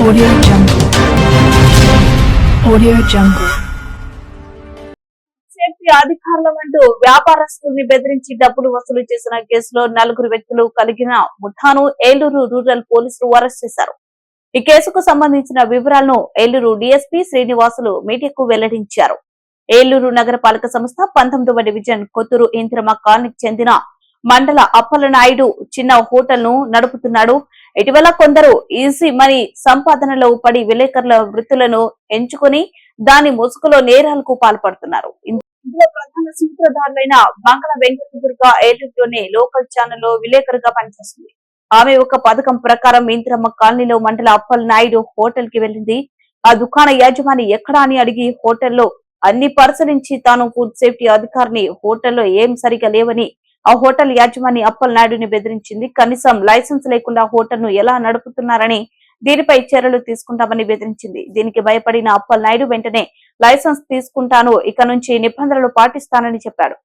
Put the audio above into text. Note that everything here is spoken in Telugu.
Audio Jungle. Audio Jungle. Safety అధికారులమంటూ వ్యాపారస్తుల్ని బెదిరించి డబ్బులు వసూలు చేసిన కేసులో 4 వ్యక్తులు కలిగిన ముఠాను ఏలూరు రూరల్ పోలీసులు అరెస్ట్ చేశారు. ఈ కేసుకు సంబంధించిన వివరాలను ఏలూరు డీఎస్పీ శ్రీనివాసులు మీడియాకు వెల్లడించారు. ఏలూరు నగరపాలక సంస్థ 19వ డివిజన్ కొత్తూరు ఇంద్రమ్మ కాలనీకి చెందిన మండల అప్పలనాయుడు చిన్న హోటల్ ను నడుపుతున్నాడు. ఇటీవల కొందరు ఈజీ మనీ సంపాదనలో పడి విలేకరుల వృత్తులను ఎంచుకుని దాని ముసుగులో నేరాలకు పాల్పడుతున్నారు. ఇందులో ప్రధాన సూత్రధారులైన బంగళ వెంకటదుర్గ ఏలూరులోని లోకల్ ఛానల్లో విలేకరుగా పనిచేస్తుంది. ఆమె ఒక పథకం ప్రకారం ఇంద్రమ్మ కాలనీలో మండల అప్పలనాయుడు హోటల్ కి వెళ్లింది. ఆ దుకాణ యాజమాని ఎక్కడా అని అడిగి హోటల్లో అన్ని పరిశీలించి తాను ఫుడ్ సేఫ్టీ అధికారిని, హోటల్లో ఏం సరిగా లేవని ఆ హోటల్ యాజమాని అప్పలనాయుడుని బెదిరించింది. కనీసం లైసెన్స్ లేకుండా హోటల్ ను ఎలా నడుపుతున్నారని, దీనిపై చర్యలు తీసుకుంటామని బెదిరించింది. దీనికి భయపడిన అప్పలనాయుడు వెంటనే లైసెన్స్ తీసుకుంటాను, ఇక నుంచి నిబంధనలు పాటిస్తానని చెప్పాడు.